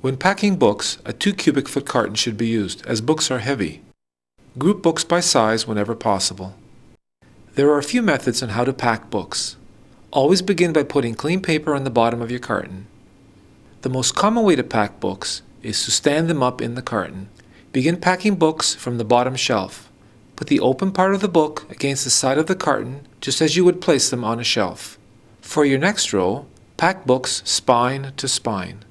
When packing books, a 2 cubic foot carton should be used, as books are heavy. Group books by size whenever possible. There are a few methods on how to pack books. Always begin by putting clean paper on the bottom of your carton. The most common way to pack books is to stand them up in the carton. Begin packing books from the bottom shelf. Put the open part of the book against the side of the carton, just as you would place them on a shelf. For your next row, pack books spine to spine.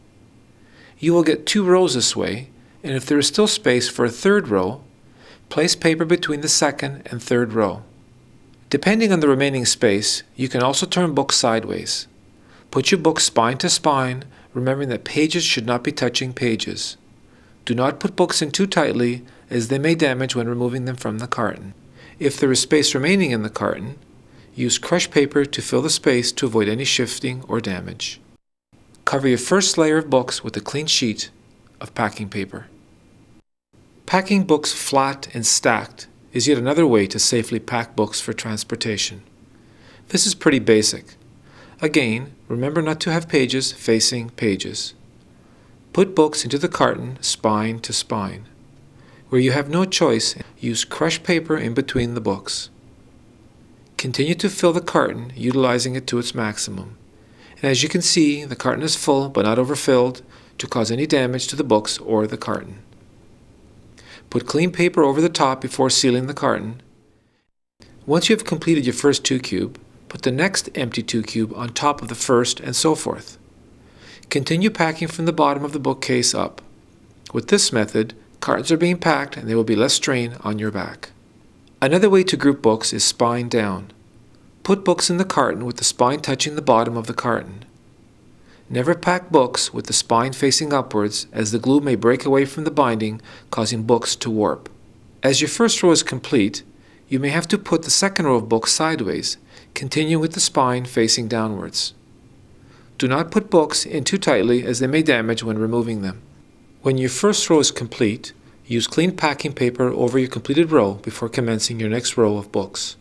You will get 2 rows this way, and if there is still space for a third row, place paper between the second and third row. Depending on the remaining space, you can also turn books sideways. Put your books spine to spine, remembering that pages should not be touching pages. Do not put books in too tightly, as they may damage when removing them from the carton. If there is space remaining in the carton, use crushed paper to fill the space to avoid any shifting or damage. Cover your first layer of books with a clean sheet of packing paper. Packing books flat and stacked is yet another way to safely pack books for transportation. This is pretty basic. Again, remember not to have pages facing pages. Put books into the carton spine to spine. Where you have no choice, use crushed paper in between the books. Continue to fill the carton, utilizing it to its maximum. And as you can see, the carton is full but not overfilled to cause any damage to the books or the carton. Put clean paper over the top before sealing the carton. Once you have completed your first 2 cube, put the next empty 2 cube on top of the first and so forth. Continue packing from the bottom of the bookcase up. With this method, cartons are being packed and there will be less strain on your back. Another way to group books is spine down. Put books in the carton with the spine touching the bottom of the carton. Never pack books with the spine facing upwards, as the glue may break away from the binding, causing books to warp. As your first row is complete, you may have to put the second row of books sideways, continuing with the spine facing downwards. Do not put books in too tightly, as they may damage when removing them. When your first row is complete, use clean packing paper over your completed row before commencing your next row of books.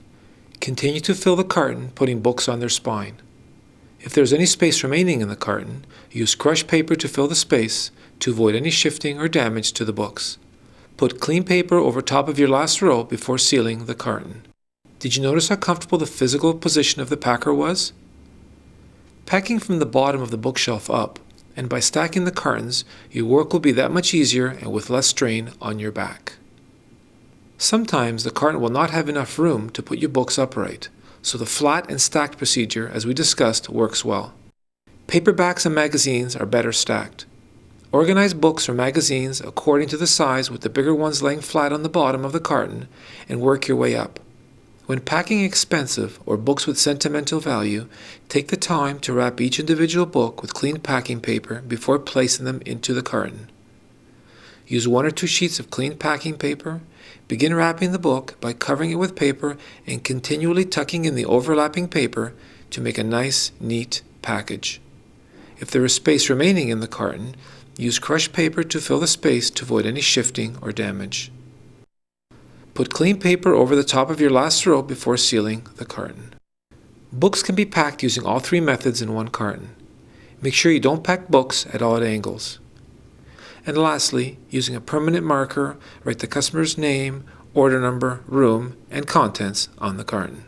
Continue to fill the carton, putting books on their spine. If there is any space remaining in the carton, use crushed paper to fill the space to avoid any shifting or damage to the books. Put clean paper over top of your last row before sealing the carton. Did you notice how comfortable the physical position of the packer was? Packing from the bottom of the bookshelf up, and by stacking the cartons, your work will be that much easier and with less strain on your back. Sometimes the carton will not have enough room to put your books upright, so the flat and stacked procedure, as we discussed, works well. Paperbacks and magazines are better stacked. Organize books or magazines according to the size, with the bigger ones laying flat on the bottom of the carton, and work your way up. When packing expensive or books with sentimental value, take the time to wrap each individual book with clean packing paper before placing them into the carton. Use 1 or 2 sheets of clean packing paper. Begin wrapping the book by covering it with paper and continually tucking in the overlapping paper to make a nice, neat package. If there is space remaining in the carton, use crushed paper to fill the space to avoid any shifting or damage. Put clean paper over the top of your last row before sealing the carton. Books can be packed using all 3 methods in one carton. Make sure you don't pack books at odd angles. And lastly, using a permanent marker, write the customer's name, order number, room, and contents on the carton.